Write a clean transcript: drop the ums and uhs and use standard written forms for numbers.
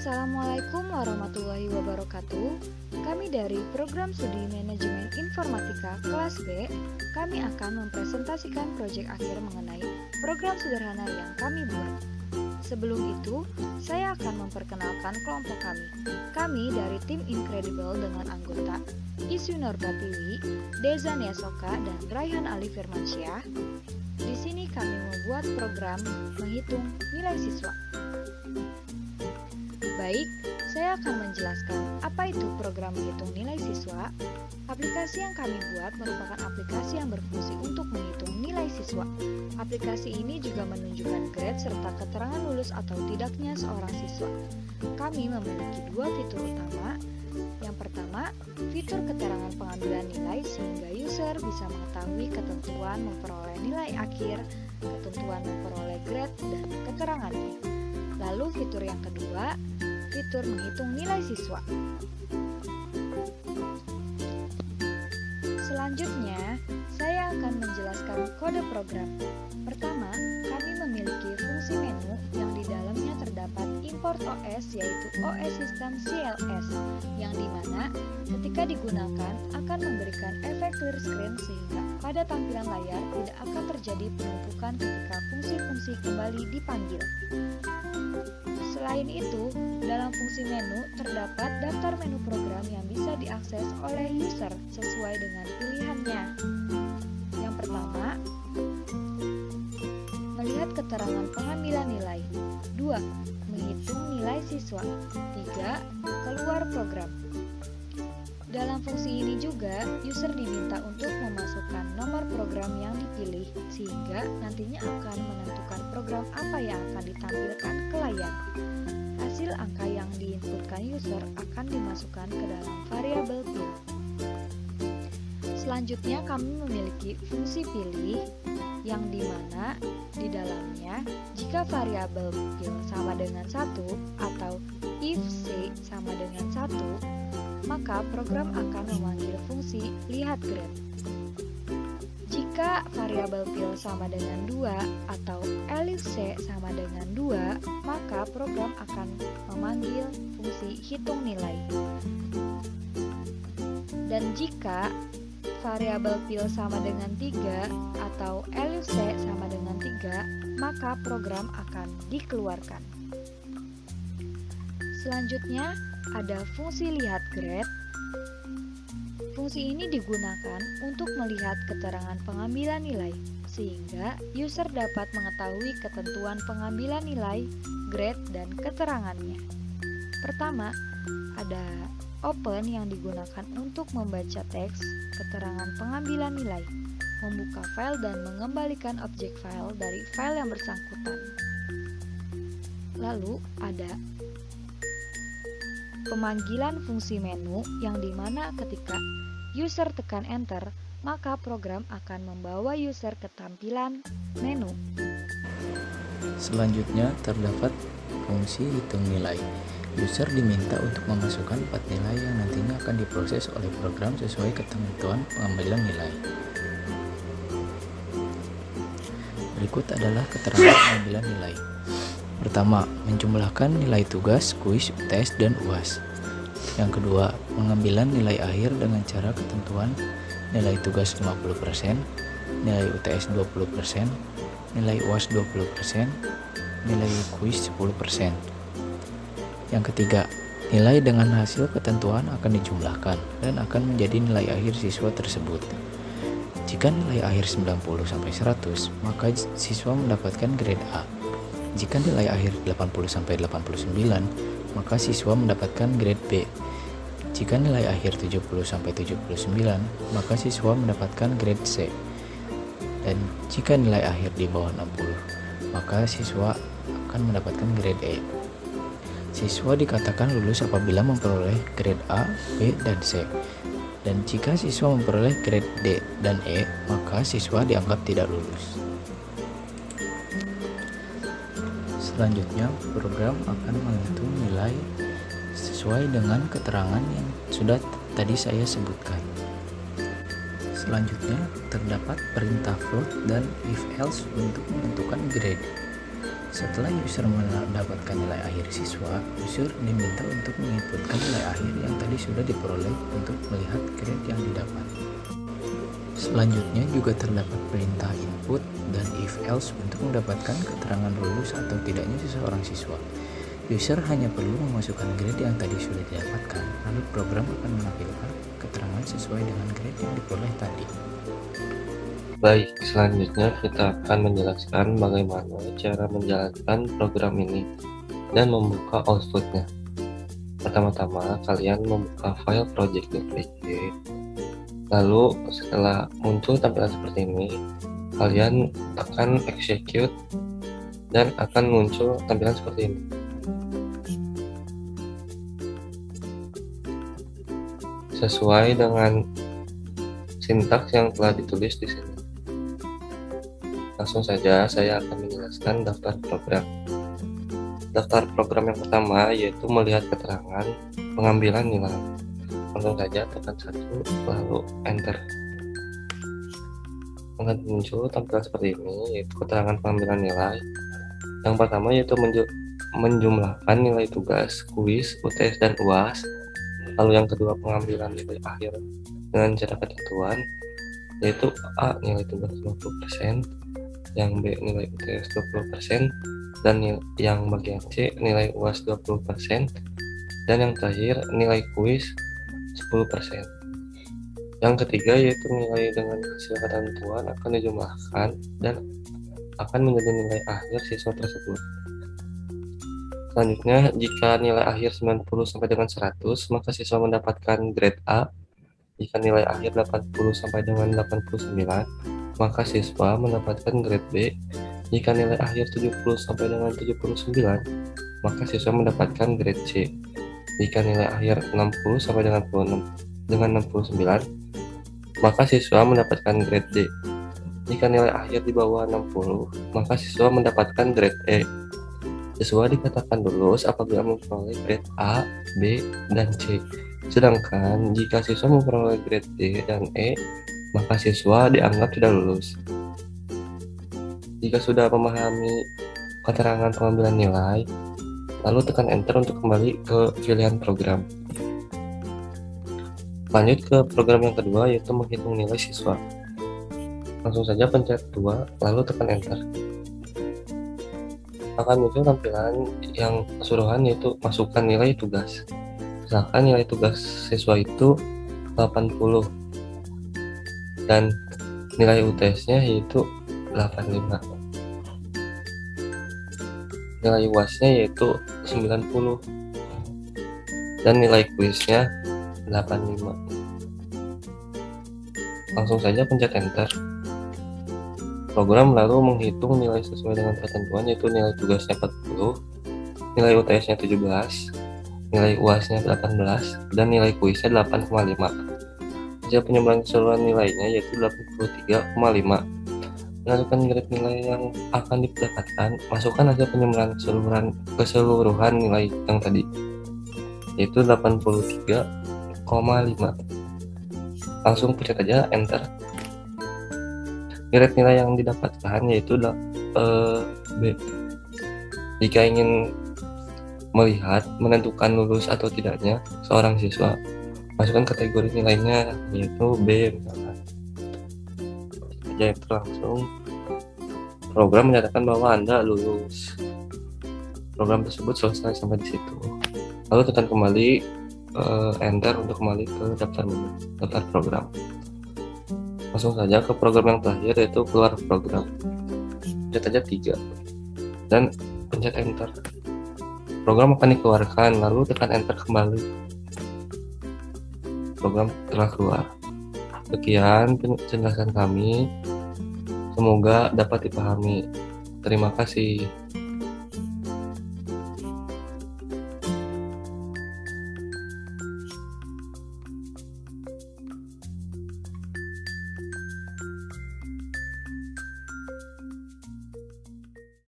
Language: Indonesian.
Assalamualaikum warahmatullahi wabarakatuh. Kami dari Program Studi Manajemen Informatika kelas B, kami akan mempresentasikan proyek akhir mengenai program sederhana yang kami buat. Sebelum itu, saya akan memperkenalkan kelompok kami. Kami dari tim Incredible dengan anggota Isu Norbatiwi, Deza Niasoka, dan Raihan Ali Firmansyah. Di sini kami membuat program menghitung nilai siswa. Baik, saya akan menjelaskan apa itu program menghitung nilai siswa. Aplikasi yang kami buat merupakan aplikasi yang berfungsi untuk menghitung nilai siswa. Aplikasi ini juga menunjukkan grade serta keterangan lulus atau tidaknya seorang siswa. Kami memiliki dua fitur utama. Yang pertama, fitur keterangan pengambilan nilai sehingga user bisa mengetahui ketentuan memperoleh nilai akhir, ketentuan memperoleh grade, dan keterangannya. Lalu fitur yang kedua, fitur menghitung nilai siswa. Selanjutnya, saya akan menjelaskan kode program. Pertama, kami memiliki fungsi menu yang di dalamnya terdapat import OS, yaitu OS System CLS, yang dimana ketika digunakan akan memberikan efek clear screen sehingga pada tampilan layar tidak akan terjadi penumpukan ketika fungsi-fungsi kembali dipanggil. Selain itu, dalam fungsi menu terdapat daftar menu program yang bisa diakses oleh user sesuai dengan pilihannya. Yang pertama, melihat keterangan pengambilan nilai. 2. Menghitung nilai siswa. 3. Keluar program. Dalam fungsi ini juga, user diminta untuk memasukkan nomor program yang dipilih sehingga nantinya akan menentukan program apa yang akan ditampilkan ke layar. Hasil angka yang diinputkan user akan dimasukkan ke dalam variabel pil. Selanjutnya kami memiliki fungsi pilih yang dimana di dalamnya jika variabel pil sama dengan 1 atau if c sama dengan 1, maka program akan memanggil fungsi lihat grade. Jika variabel pil sama dengan 2 atau elif c sama dengan 2, maka program akan memanggil fungsi hitung nilai. Dan jika variabel pil sama dengan 3 atau elif c sama dengan 3, maka program akan dikeluarkan. Selanjutnya ada fungsi lihat grade. Fungsi ini digunakan untuk melihat keterangan pengambilan nilai, sehingga user dapat mengetahui ketentuan pengambilan nilai, grade, dan keterangannya. Pertama, ada open yang digunakan untuk membaca teks keterangan pengambilan nilai, membuka file dan mengembalikan objek file dari file yang bersangkutan. Lalu ada pemanggilan fungsi menu yang dimana ketika user tekan enter, maka program akan membawa user ke tampilan menu. Selanjutnya terdapat fungsi hitung nilai. User diminta untuk memasukkan 4 nilai yang nantinya akan diproses oleh program sesuai ketentuan pengambilan nilai. Berikut adalah keterangan pengambilan nilai. Pertama, menjumlahkan nilai tugas, kuis, UTS, dan UAS. Yang kedua, pengambilan nilai akhir dengan cara ketentuan nilai tugas 50%, nilai UTS 20%, nilai UAS 20%, nilai kuis 10%. Yang ketiga, nilai dengan hasil ketentuan akan dijumlahkan dan akan menjadi nilai akhir siswa tersebut. Jika nilai akhir 90-100, maka siswa mendapatkan grade A. Jika nilai akhir 80-89, maka siswa mendapatkan grade B. Jika nilai akhir 70-79, maka siswa mendapatkan grade C. Dan jika nilai akhir di bawah 60, maka siswa akan mendapatkan grade E. Siswa dikatakan lulus apabila memperoleh grade A, B, dan C. Dan jika siswa memperoleh grade D dan E, maka siswa dianggap tidak lulus. Selanjutnya, program akan menghitung nilai sesuai dengan keterangan yang sudah tadi saya sebutkan. Selanjutnya, terdapat perintah float dan if else untuk menentukan grade. Setelah user mendapatkan nilai akhir siswa, user diminta untuk menginputkan nilai akhir yang tadi sudah diperoleh untuk melihat grade yang didapat. Selanjutnya juga terdapat perintah input dan if else untuk mendapatkan keterangan lulus atau tidaknya seseorang siswa. User hanya perlu memasukkan grade yang tadi sudah didapatkan, lalu program akan menampilkan keterangan sesuai dengan grade yang diperoleh tadi. Baik, selanjutnya kita akan menjelaskan bagaimana cara menjalankan program ini dan membuka outputnya. Pertama-tama, kalian membuka file project.py. Lalu setelah muncul tampilan seperti ini, kalian tekan execute dan akan muncul tampilan seperti ini. Sesuai dengan sintaks yang telah ditulis di sini. Langsung saja saya akan menjelaskan daftar program. Daftar program yang pertama yaitu melihat keterangan pengambilan nilai. Langsung saja tekan 1 lalu enter. Akan muncul tampilan seperti ini yaitu keterangan pengambilan nilai. Yang pertama yaitu menjumlahkan nilai tugas, kuis, UTS dan UAS. Lalu yang kedua pengambilan nilai akhir dengan cara ketentuan yaitu A nilai tugas 50%, yang B nilai UTS 20%, dan yang bagian C nilai UAS 20%, dan yang terakhir nilai kuis 10%. Yang ketiga yaitu nilai dengan hasil ketentuan akan dijumlahkan dan akan menjadi nilai akhir siswa tersebut. Selanjutnya, jika nilai akhir 90 sampai dengan 100, maka siswa mendapatkan grade A. Jika nilai akhir 80 sampai dengan 89, maka siswa mendapatkan grade B. Jika nilai akhir 70 sampai dengan 79, maka siswa mendapatkan grade C. Jika nilai akhir 60 sampai dengan 69, maka siswa mendapatkan grade D. Jika nilai akhir di bawah 60, maka siswa mendapatkan grade E. Siswa dikatakan lulus apabila memperoleh grade A, B, dan C. Sedangkan jika siswa memperoleh grade D dan E, maka siswa dianggap sudah lulus. Jika sudah memahami keterangan pengambilan nilai, lalu tekan enter untuk kembali ke pilihan program. Lanjut ke program yang kedua yaitu menghitung nilai siswa. Langsung saja pencet 2, lalu tekan enter. Akan muncul tampilan yang keseluruhan yaitu masukkan nilai tugas. Misalkan nilai tugas siswa itu 80 dan nilai UTS-nya yaitu 85. Nilai UAS-nya yaitu 90 dan nilai kuisnya 85. Langsung saja pencet enter. Program lalu menghitung nilai sesuai dengan ketentuan yaitu nilai tugasnya 40, nilai UTS-nya 17, nilai UAS-nya 18, dan nilai kuisnya 8,5. Hasil penyumbang keseluruhan nilainya yaitu 83,5. Menentukan grade nilai yang akan didapatkan, masukkan hasil penyumbang keseluruhan nilai yang tadi yaitu 83,5. Langsung pencet aja enter. Grade nilai yang didapatkan yaitu B. Jika ingin melihat menentukan lulus atau tidaknya seorang siswa, masukkan kategori nilainya yaitu B misalkan. Aja itu langsung program menyatakan bahwa Anda lulus. Program tersebut selesai sampai di situ. Lalu tekan kembali enter untuk kembali ke daftar program. Langsung saja ke program yang terakhir yaitu keluar program. Pencet aja 3 dan pencet enter. Program akan dikeluarkan, lalu tekan enter kembali. Program telah keluar. Sekian penjelasan kami. Semoga dapat dipahami. Terima kasih.